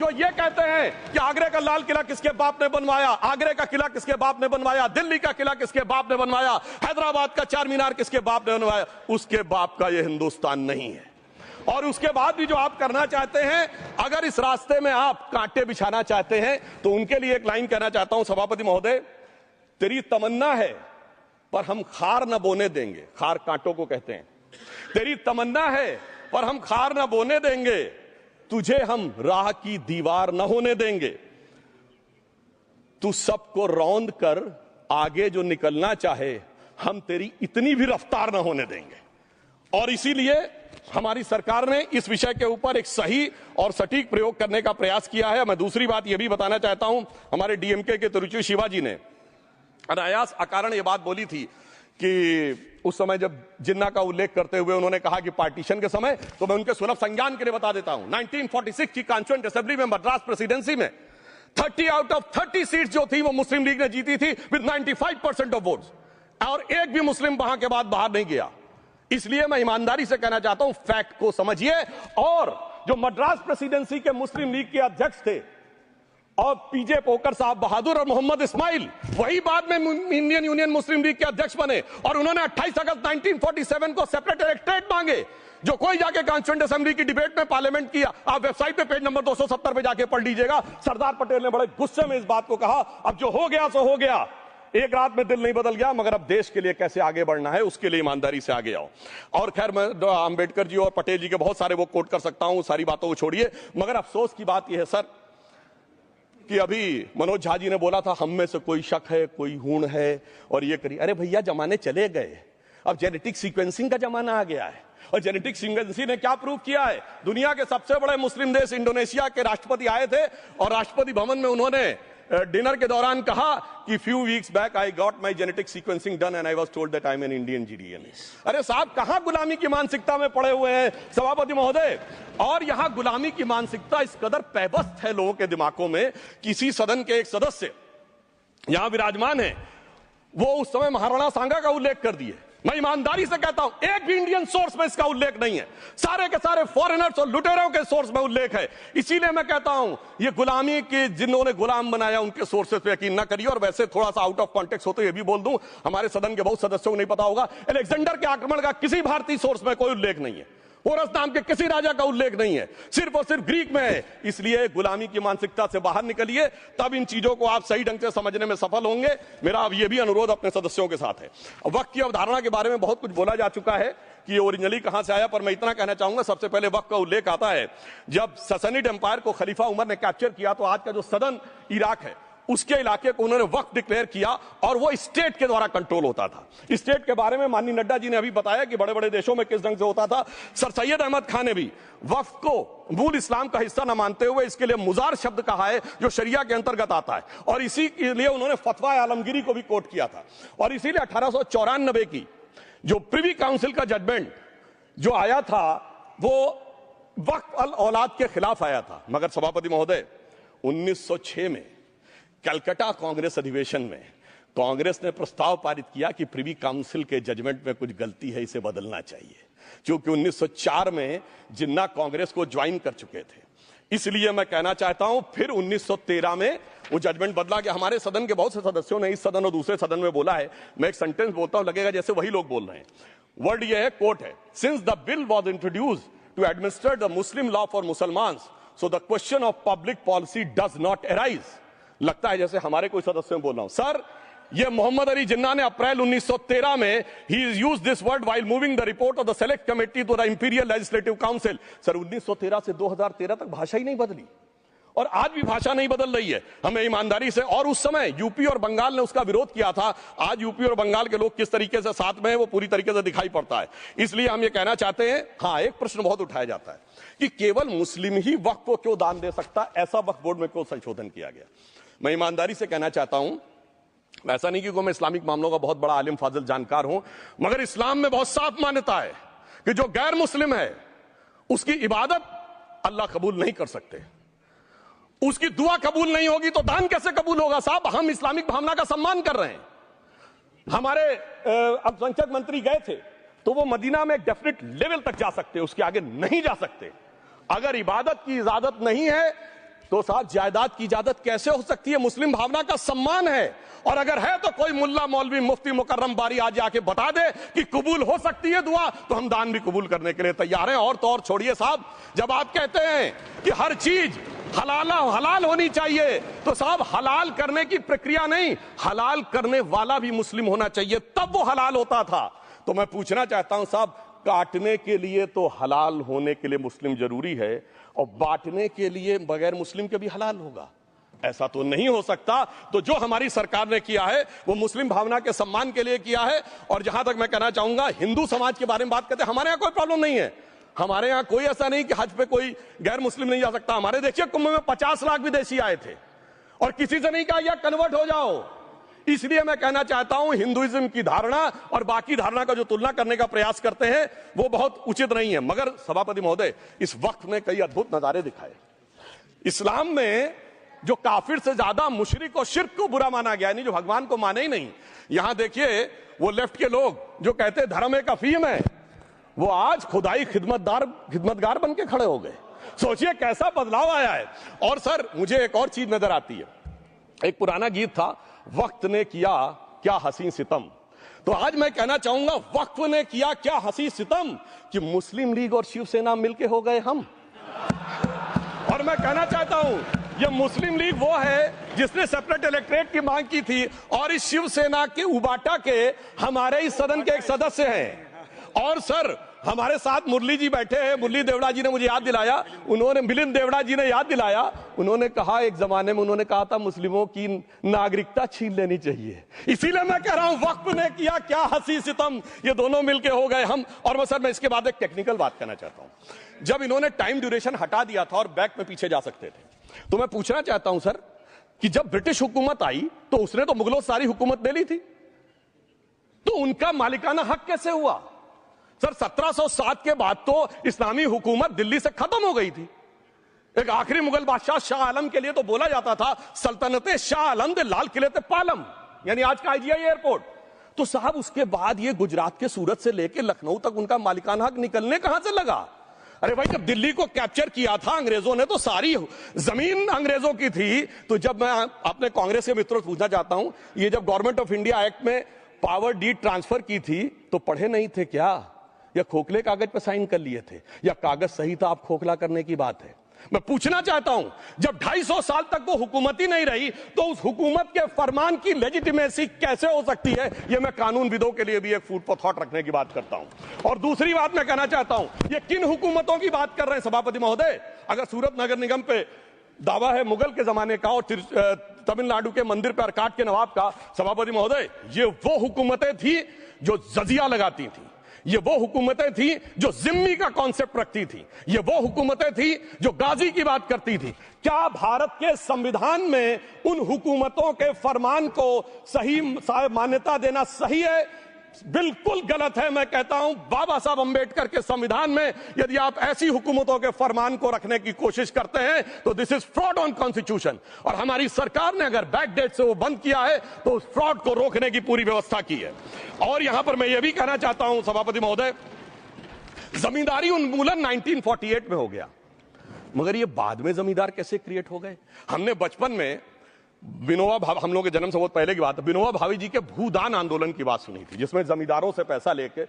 जो ये कहते हैं कि आगरे का लाल किला किसके बाप ने बनवाया, आगरे का किला किसके बाप ने बनवाया, दिल्ली का किला किसके बाप ने बनवाया, हैदराबाद का चार मीनार किसके बाप ने बनवाया, उसके बाप का ये हिंदुस्तान नहीं है। और उसके बाद भी जो आप करना चाहते हैं, अगर इस रास्ते में आप कांटे बिछाना चाहते हैं तो उनके लिए एक लाइन कहना चाहता हूं, सभापति महोदय, तेरी तमन्ना है पर हम खार न बोने देंगे। खार कांटों को कहते हैं। तेरी तमन्ना है पर हम खार न बोने देंगे, तुझे हम राह की दीवार न होने देंगे। तू सबको रौंद कर आगे जो निकलना चाहे, हम तेरी इतनी भी रफ्तार न होने देंगे। और इसीलिए हमारी सरकार ने इस विषय के ऊपर एक सही और सटीक प्रयोग करने का प्रयास किया है। मैं दूसरी बात यह भी बताना चाहता हूं, हमारे डीएमके के तिरुचि शिवाजी ने अनायास अकारण यह बात बोली थी कि उस समय जब जिन्ना का उल्लेख करते हुए उन्होंने कहा कि पार्टीशन के समय, तो मैं उनके सुलभ संज्ञान के लिए बता देता हूं, 1946 की कॉन्स्टिट्यूएंट असेंबली में मद्रास प्रेसिडेंसी में 30 आउट ऑफ 30 सीट्स जो थी वो मुस्लिम लीग ने जीती थी विद 95% ऑफ वोट्स, और एक भी मुस्लिम वहां के बाद बाहर नहीं गया। इसलिए मैं ईमानदारी से कहना चाहता हूं, फैक्ट को समझिए। और जो मद्रास प्रेसिडेंसी के मुस्लिम लीग के अध्यक्ष थे और पीजे पोकर साहब बहादुर और मोहम्मद इस्माइल, वही बाद में इंडियन यूनियन मुस्लिम लीग के अध्यक्ष बने, और उन्होंने 28 अगस्त 1947 को सेपरेट इलेक्टोरेट मांगे, जो कोई जाके कॉन्स्टिट्यूएंट असेंबली की डिबेट में पार्लियामेंट किया। आप वेबसाइट पे पेज नंबर 270 पे जाके पढ़ लीजिएगा। सरदार पटेल ने बड़े गुस्से में इस बात को कहा, अब जो हो गया सो हो गया, एक रात में दिल नहीं बदल गया, मगर अब देश के लिए कैसे आगे बढ़ना है उसके लिए ईमानदारी से आगे आओ। और खैर, मैं अंबेडकर जी और पटेल जी के बहुत सारे वो कोट कर सकता हूं, सारी बातों को छोड़िए। मगर अफसोस की बात यह है सर कि अभी मनोज झा जी ने बोला था हम में से कोई शक है, कोई हूण है और ये करिए। अरे भैया, जमाने चले गए, अब जेनेटिक सीक्वेंसिंग का जमाना आ गया है। और जेनेटिक सीक्वेंसिंग ने क्या प्रूव किया है? दुनिया के सबसे बड़े मुस्लिम देश इंडोनेशिया के राष्ट्रपति आए थे और राष्ट्रपति भवन में उन्होंने डिनर के दौरान कहा कि few weeks back I got my genetic sequencing done and I was told that I am an Indian GDNA. अरे साहब, कहां गुलामी की मानसिकता में पड़े हुए हैं सभापति महोदय। और यहां गुलामी की मानसिकता इस कदर पैबस्त है लोगों के दिमागों में। किसी सदन के एक सदस्य यहां विराजमान है, वो उस समय महाराणा सांगा का उल्लेख कर दिए। मैं ईमानदारी से कहता हूं, एक भी इंडियन सोर्स में इसका उल्लेख नहीं है, सारे के सारे फॉरेनर्स और लुटेरों के सोर्स में उल्लेख है। इसीलिए मैं कहता हूं, ये गुलामी के जिन्होंने गुलाम बनाया उनके सोर्सेस पे यकीन ना करिए। और वैसे थोड़ा सा आउट ऑफ कॉन्टेक्स्ट हो तो ये भी बोल दूं, हमारे सदन के बहुत सदस्यों को नहीं पता होगा, अलेक्जेंडर के आक्रमण का किसी भारतीय सोर्स में कोई उल्लेख नहीं है, पोरस नाम के किसी राजा का उल्लेख नहीं है, सिर्फ और सिर्फ ग्रीक में है। इसलिए गुलामी की मानसिकता से बाहर निकलिए, तब इन चीजों को आप सही ढंग से समझने में सफल होंगे। मेरा अब यह भी अनुरोध अपने सदस्यों के साथ है। वक्त की अवधारणा के बारे में बहुत कुछ बोला जा चुका है कि ये ओरिजिनली कहां से आया, पर मैं इतना कहना चाहूंगा, सबसे पहले वक्त का उल्लेख आता है जब ससनिड एम्पायर को खलीफा उमर ने कैप्चर किया, तो आज का जो सदन इराक है उसके इलाके को उन्होंने वक्फ डिक्लेयर किया और वो स्टेट के द्वारा कंट्रोल होता था। स्टेट के बारे में माननीय नड्डा जी ने अभी बताया कि बड़े बड़े देशों में किस ढंग से होता था। सर सैयद अहमद खान ने भी वक्फ को मूल इस्लाम का हिस्सा न मानते हुए इसके लिए मुजार शब्द कहा है, जो शरिया के अंतर्गत आता है, और इसी के लिए उन्होंने फतवा आलमगीरी को भी कोट किया था। और इसीलिए 1894 की जो प्रिवी काउंसिल का जजमेंट जो आया था, वो वक्फ अल औलाद के खिलाफ आया था। मगर सभापति महोदय, 1906 में कलकत्ता कांग्रेस अधिवेशन में कांग्रेस ने प्रस्ताव पारित किया कि प्रिवी काउंसिल के जजमेंट में कुछ गलती है, इसे बदलना चाहिए। क्योंकि 1904 में जिन्ना कांग्रेस को ज्वाइन कर चुके थे, इसलिए मैं कहना चाहता हूं फिर 1913 में वो जजमेंट बदला गया। हमारे सदन के बहुत से सदस्यों ने इस सदन और दूसरे सदन में बोला है, मैं एक सेंटेंस बोलता हूं, लगेगा जैसे वही लोग बोल रहे हैं। वर्ड ये है, कोट है, since the bill was introduced to administer the Muslim law for Mussalmans, so the question of public policy does not arise. लगता है जैसे हमारे कोई सदस्य में बोल रहा हूं। सर, ये मोहम्मद अली जिन्ना ने अप्रैल 1913 में ही used this word while moving the report of the select committee to the imperial legislative council. Sir, 1913 से 2013 तक भाषा ही नहीं बदली, और आज भी भाषा नहीं बदल रही है। हमें ईमानदारी से, और उस समय यूपी और बंगाल ने उसका विरोध किया था, आज यूपी और बंगाल के लोग किस तरीके से साथ में है वो पूरी तरीके से दिखाई पड़ता है। इसलिए हम ये कहना चाहते हैं, हाँ, एक प्रश्न बहुत उठाया जाता है कि केवल मुस्लिम ही वक्फ को क्यों दान दे सकता, ऐसा वक्फ बोर्ड में क्यों संशोधन किया गया। मैं ईमानदारी से कहना चाहता हूं, ऐसा नहीं कि मैं इस्लामिक मामलों का बहुत बड़ा आलिम फाजिल जानकार हूं, मगर इस्लाम में बहुत साफ मान्यता है कि जो गैर मुस्लिम है उसकी इबादत अल्लाह कबूल नहीं कर सकते, उसकी दुआ कबूल नहीं होगी तो दान कैसे कबूल होगा। साहब, हम इस्लामिक भावना का सम्मान कर रहे हैं। हमारे अल्पसंख्यक मंत्री गए थे तो वो मदीना में एक डेफिनेट लेवल तक जा सकते, उसके आगे नहीं जा सकते। अगर इबादत की इजाजत नहीं है तो साहब जायदाद की इजाजत कैसे हो सकती है? मुस्लिम भावना का सम्मान है, और अगर है तो कोई मुल्ला मौलवी मुफ्ती मुकर्रम बारी आज आके बता दे कि कबूल हो सकती है दुआ, तो हम दान भी कबूल करने के लिए तैयार हैं। और तो और छोड़िए साहब, जब आप कहते हैं कि हर चीज हलाल होनी चाहिए, तो साहब हलाल करने की प्रक्रिया नहीं, हलाल करने वाला भी मुस्लिम होना चाहिए, तब वो हलाल होता था। तो मैं पूछना चाहता हूं साहब, काटने के लिए तो हलाल होने के लिए मुस्लिम जरूरी है, और बांटने के लिए बगैर मुस्लिम के भी हलाल होगा? ऐसा तो नहीं हो सकता। तो जो हमारी सरकार ने किया है वो मुस्लिम भावना के सम्मान के लिए किया है। और जहां तक मैं कहना चाहूंगा, हिंदू समाज के बारे में बात करते हैं, हमारे यहां कोई प्रॉब्लम नहीं है। हमारे यहां कोई ऐसा नहीं कि हज पे कोई गैर मुस्लिम नहीं जा सकता। हमारे देखिए कुंभ में 50 लाख विदेशी आए थे, और किसी से नहीं कहा या कन्वर्ट हो जाओ। इसलिए मैं कहना चाहता हूं, हिंदुइज्म की धारणा और बाकी धारणा का जो तुलना करने का प्रयास करते हैं वो बहुत उचित नहीं है। मगर सभापति महोदय, इस वक्त में कई अद्भुत नजारे दिखाए। इस्लाम में जो काफिर से ज्यादा मुशरिक और शिर्क को बुरा माना गया, नहीं जो भगवान को माने ही नहीं। यहां देखिए वो लेफ्ट के लोग जो कहते धर्म एक अफीम है, वो आज खुदाई खिदमतगार बन के खड़े हो गए। सोचिए कैसा बदलाव आया है। और सर मुझे एक और चीज नजर आती है, एक पुराना गीत था, वक्त ने किया क्या हसी सितम। तो आज मैं कहना चाहूंगा, वक्त ने किया क्या हसी सितम कि मुस्लिम लीग और शिवसेना मिलके हो गए हम। और मैं कहना चाहता हूं, ये मुस्लिम लीग वो है जिसने सेपरेट इलेक्टोरेट की मांग की थी, और इस शिवसेना के उबाटा के हमारे इस सदन के एक सदस्य हैं। और सर हमारे साथ मुरली जी बैठे हैं, मुरली देवड़ा जी ने मुझे याद दिलाया, उन्होंने मिलिंद देवड़ा जी ने याद दिलाया, उन्होंने कहा एक जमाने में उन्होंने कहा था मुस्लिमों की नागरिकता छीन लेनी चाहिए। इसीलिए मैं कह रहा हूं, वक्त ने किया क्या हसी सितम, ये दोनों मिलके हो गए हम। और सर मैं इसके बाद एक टेक्निकल बात करना चाहता हूं। जब इन्होंने टाइम ड्यूरेशन हटा दिया था और बैक में पीछे जा सकते थे, तो मैं पूछना चाहता हूं सर कि जब ब्रिटिश हुकूमत आई तो उसने तो मुगलों सारी हुकूमत ले ली थी, तो उनका मालिकाना हक कैसे हुआ? सर 1707 के बाद तो इस्लामी हुकूमत दिल्ली से खत्म हो गई थी। एक आखिरी मुगल बादशाह शाह आलम के लिए तो बोला जाता था सल्तनते शाह आलम दे लाल किले ते पालम, यानी आज का IGI एयरपोर्ट। तो साहब उसके बाद ये गुजरात के सूरत से लेकर लखनऊ तक उनका मालिकाना हक निकलने कहां से लगा? अरे भाई जब दिल्ली को कैप्चर किया था अंग्रेजों ने तो सारी जमीन अंग्रेजों की थी। तो जब मैं अपने कांग्रेस के मित्रों से पूछना चाहता हूं, ये जब गवर्नमेंट ऑफ इंडिया एक्ट में पावर डीड ट्रांसफर की थी तो पढ़े नहीं थे क्या, या खोखले कागज पर साइन कर लिए थे, या कागज सही था आप खोखला करने की बात है? मैं पूछना चाहता हूं, जब 250 साल तक वो हुकूमत ही नहीं रही तो उस हुकूमत के फरमान की लेजिटिमेसी कैसे हो सकती है? ये मैं कानूनविदों के लिए भी एक फूड फॉर थॉट रखने की बात करता हूं। और दूसरी बात मैं कहना चाहता हूं, ये किन हुकूमतों की बात कर रहे हैं सभापति महोदय? अगर सूरत नगर निगम पे दावा है मुगल के जमाने का और तमिलनाडु के मंदिर पर अरकाट के नवाब का, सभापति महोदय ये वो हुकूमतें थी जो जजिया लगाती थी, ये वो हुकूमतें थी जो जिम्मी का कॉन्सेप्ट रखती थी, ये वो हुकूमतें थी जो गाजी की बात करती थी। क्या भारत के संविधान में उन हुकूमतों के फरमान को सही मान्यता देना सही है? बिल्कुल गलत है। मैं कहता हूं बाबा साहब अंबेडकर के संविधान में यदि आप ऐसी हुकूमतों के फरमान को रखने की कोशिश करते हैं तो this is fraud on constitution. और हमारी सरकार ने अगर बैक डेट से वो बंद किया है तो उस फ्रॉड को रोकने की पूरी व्यवस्था की है। और यहां पर मैं ये भी कहना चाहता हूं सभापति महोदय, जमींदारी उन्मूलन 1948 में हो गया, मगर ये बाद में जमींदार कैसे क्रिएट हो गए? हमने बचपन में विनोबा भावे, हम लोग के जन्म से बहुत पहले की बात है, विनोबा भावे जी के भूदान आंदोलन की बात सुनी थी, जिसमें जमींदारों से पैसा लेके